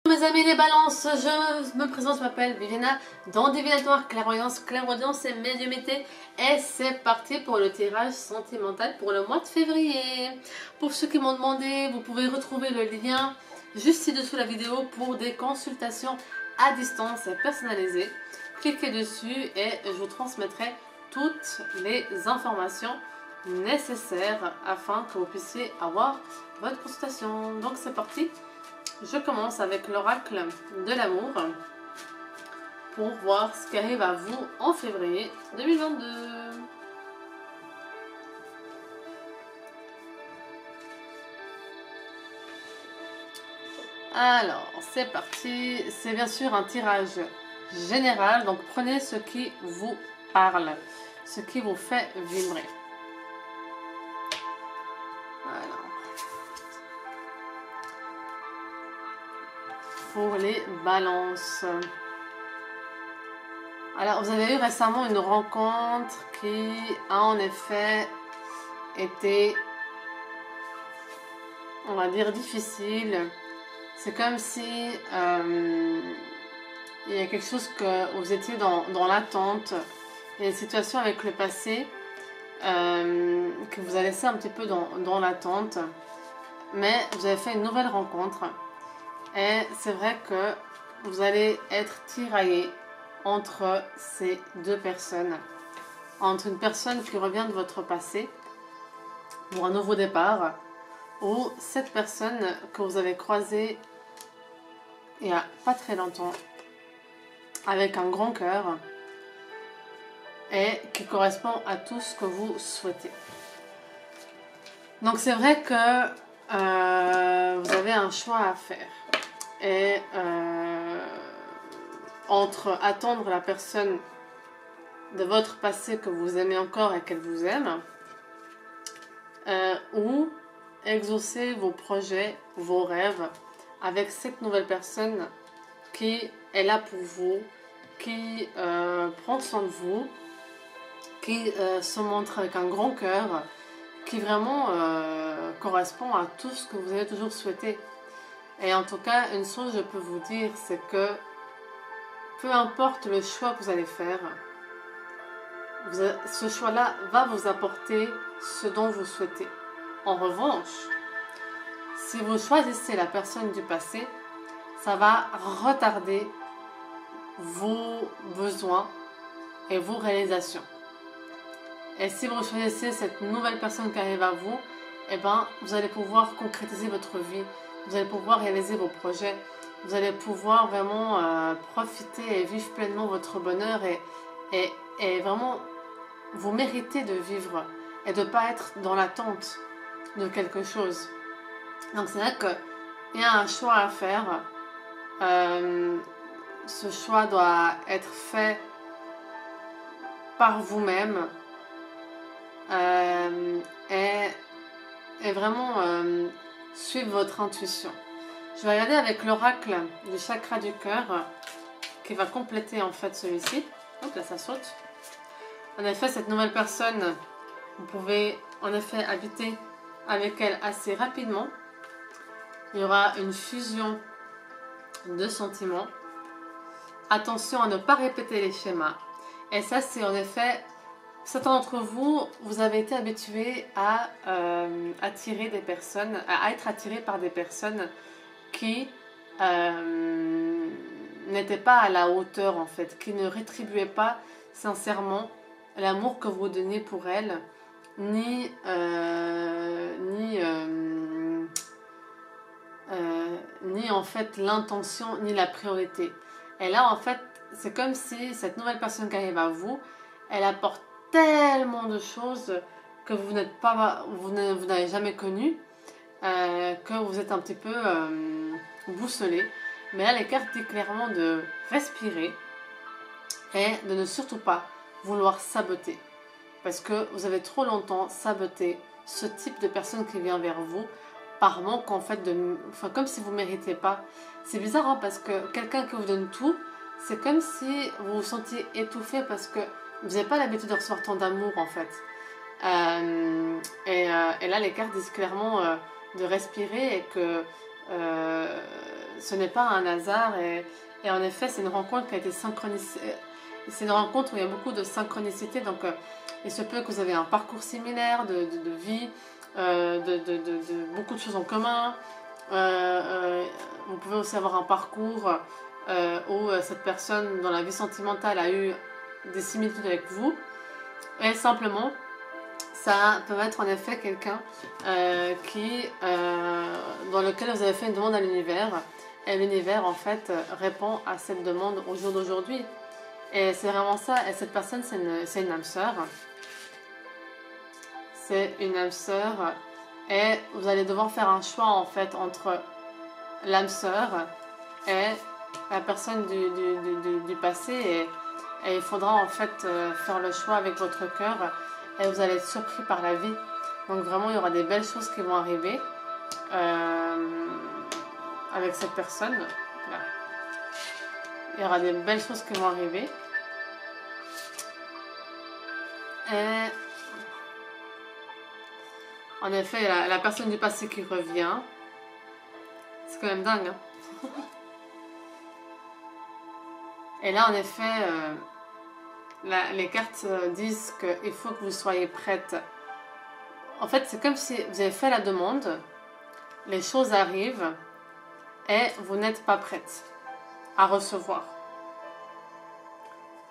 Mes amis les balances, je me présente, je m'appelle Viviana dans Divinatoire, clairvoyance, clairaudience et médiumnité. Et c'est parti pour le tirage sentimental pour le mois de février. Pour ceux qui m'ont demandé, vous pouvez retrouver le lien juste ci-dessous la vidéo pour des consultations à distance et personnalisées. Cliquez dessus et je vous transmettrai toutes les informations nécessaires afin que vous puissiez avoir votre consultation. Donc c'est parti. Je commence avec l'oracle de l'amour pour voir ce qui arrive à vous en février 2022. Alors, c'est parti. C'est bien sûr un tirage général, donc prenez ce qui vous parle, ce qui vous fait vibrer. Voilà. Pour les balances. Alors, vous avez eu récemment une rencontre qui a en effet été, on va dire, difficile. C'est comme si il y a quelque chose que vous étiez dans l'attente. Il y a une situation avec le passé que vous a laissé un petit peu dans l'attente. Mais vous avez fait une nouvelle rencontre. Et c'est vrai que vous allez être tiraillé entre ces deux personnes. Entre une personne qui revient de votre passé pour un nouveau départ, ou cette personne que vous avez croisée il n'y a pas très longtemps avec un grand cœur et qui correspond à tout ce que vous souhaitez. Donc c'est vrai que vous avez un choix à faire. Et entre attendre la personne de votre passé que vous aimez encore et qu'elle vous aime, ou exaucer vos projets, vos rêves avec cette nouvelle personne qui est là pour vous, qui prend soin de vous, qui se montre avec un grand cœur, qui vraiment correspond à tout ce que vous avez toujours souhaité. Et en tout cas, une chose je peux vous dire, c'est que peu importe le choix que vous allez faire, ce choix-là va vous apporter ce dont vous souhaitez. En revanche, si vous choisissez la personne du passé, ça va retarder vos besoins et vos réalisations. Et si vous choisissez cette nouvelle personne qui arrive à vous, eh ben, vous allez pouvoir concrétiser votre vie. Vous allez pouvoir réaliser vos projets. Vous allez pouvoir vraiment profiter et vivre pleinement votre bonheur et vraiment vous méritez de vivre et de ne pas être dans l'attente de quelque chose. Donc c'est vrai qu'il y a un choix à faire. Ce choix doit être fait par vous-même et vraiment suivre votre intuition. Je vais regarder avec l'oracle du chakra du cœur qui va compléter en fait celui-ci. Donc là ça saute. En effet, cette nouvelle personne, vous pouvez en effet habiter avec elle assez rapidement. Il y aura une fusion de sentiments. Attention à ne pas répéter les schémas. Et ça, c'est en effet, certains d'entre vous, vous avez été habitués à attirer des personnes, à être attirés par des personnes qui n'étaient pas à la hauteur en fait, qui ne rétribuaient pas sincèrement l'amour que vous donnez pour elles, ni en fait l'intention, ni la priorité. Et là en fait, c'est comme si cette nouvelle personne qui arrive à vous, elle apporte tellement de choses que vous n'avez jamais connues, que vous êtes un petit peu boussolé. Mais là, les cartes disent clairement de respirer et de ne surtout pas vouloir saboter. Parce que vous avez trop longtemps saboté ce type de personne qui vient vers vous par manque en fait comme si vous ne méritez pas. C'est bizarre hein, parce que quelqu'un qui vous donne tout, c'est comme si vous vous sentiez étouffé parce que vous n'avez pas l'habitude de recevoir tant d'amour en fait. Et là les cartes disent clairement de respirer et que ce n'est pas un hasard et en effet c'est une rencontre qui a été synchronisée. C'est une rencontre où il y a beaucoup de synchronicité, donc il se peut que vous avez un parcours similaire de vie, beaucoup de choses en commun. Vous pouvez aussi avoir un parcours où cette personne dans la vie sentimentale a eu des similitudes avec vous. Et simplement, ça peut être en effet quelqu'un dans lequel vous avez fait une demande à l'univers. Et l'univers en fait répond à cette demande au jour d'aujourd'hui. Et c'est vraiment ça. Et cette personne, c'est une âme sœur. C'est une âme sœur. Et vous allez devoir faire un choix en fait entre l'âme sœur et la personne du passé. Et il faudra en fait faire le choix avec votre cœur. Et vous allez être surpris par la vie. Donc vraiment, il y aura des belles choses qui vont arriver avec cette personne. Là. Il y aura des belles choses qui vont arriver. Et en effet, la personne du passé qui revient. C'est quand même dingue. Hein. Et là, en effet, les cartes disent qu'il faut que vous soyez prête. En fait, c'est comme si vous avez fait la demande, les choses arrivent et vous n'êtes pas prête à recevoir.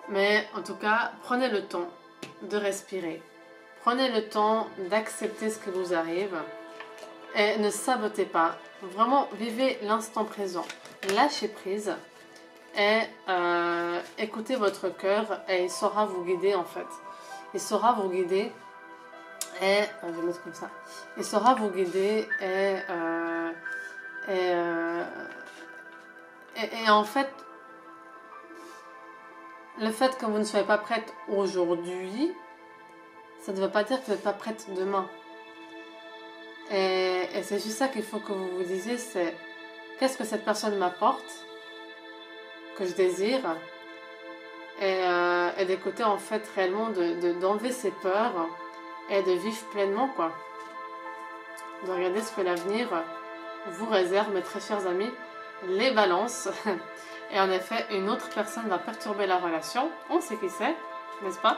Mais en tout cas, prenez le temps de respirer. Prenez le temps d'accepter ce qui vous arrive et ne sabotez pas. Vraiment, vivez l'instant présent. Lâchez prise et écoutez votre cœur et il saura vous guider en fait. Il saura vous guider et je vais mettre comme ça. Il saura vous guider et en fait, le fait que vous ne soyez pas prête aujourd'hui, ça ne veut pas dire que vous n'êtes pas prête demain. Et c'est juste ça qu'il faut que vous vous disiez, c'est qu'est-ce que cette personne m'apporte, que je désire, et d'écouter en fait réellement, d'enlever ses peurs et de vivre pleinement quoi. De regarder ce que l'avenir vous réserve, mes très chers amis, les balances. Et en effet, une autre personne va perturber la relation. On sait qui c'est, n'est-ce pas?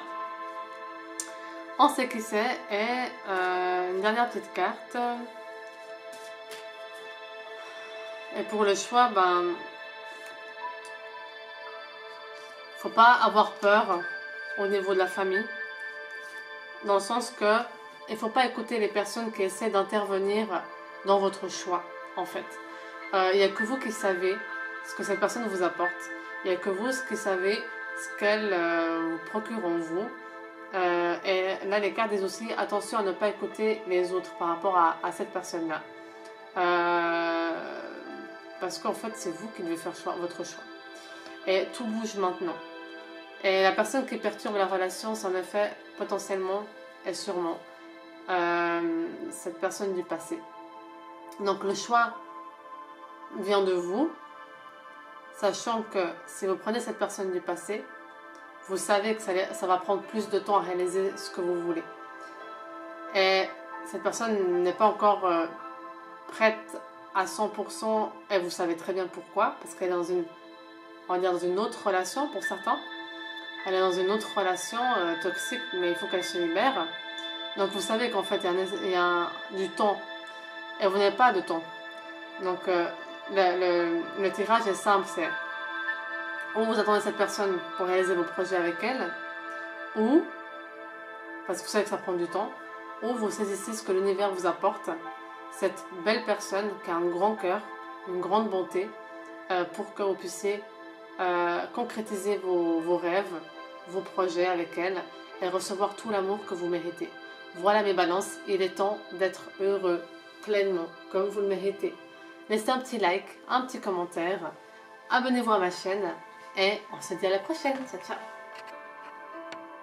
On sait qui c'est. Et une dernière petite carte. Et pour le choix, faut pas avoir peur au niveau de la famille. Dans le sens que il faut pas écouter les personnes qui essaient d'intervenir dans votre choix, en fait. Il n'y a que vous qui savez ce que cette personne vous apporte. Il n'y a que vous qui savez ce qu'elle vous procure en vous. Et là, les cartes disent aussi, attention à ne pas écouter les autres par rapport à cette personne-là. Parce qu'en fait, c'est vous qui devez faire votre choix. Et tout bouge maintenant. Et la personne qui perturbe la relation, c'est en effet, potentiellement et sûrement, cette personne du passé. Donc le choix vient de vous, sachant que si vous prenez cette personne du passé, vous savez que ça va prendre plus de temps à réaliser ce que vous voulez. Et cette personne n'est pas encore prête à 100% et vous savez très bien pourquoi, parce qu'elle est dans une, on va dire, dans une autre relation pour certains. Elle est dans une autre relation toxique, mais il faut qu'elle se libère. Donc vous savez qu'en fait il y a du temps et vous n'avez pas de temps. Donc le tirage est simple, c'est ou vous attendez cette personne pour réaliser vos projets avec elle, ou, parce que vous savez que ça prend du temps, ou vous saisissez ce que l'univers vous apporte, cette belle personne qui a un grand cœur, une grande bonté, pour que vous puissiez concrétiser vos rêves, vos projets avec elle et recevoir tout l'amour que vous méritez. Voilà mes balances, il est temps d'être heureux pleinement comme vous le méritez. Laissez un petit like, un petit commentaire, abonnez-vous à ma chaîne et on se dit à la prochaine. Ciao, ciao.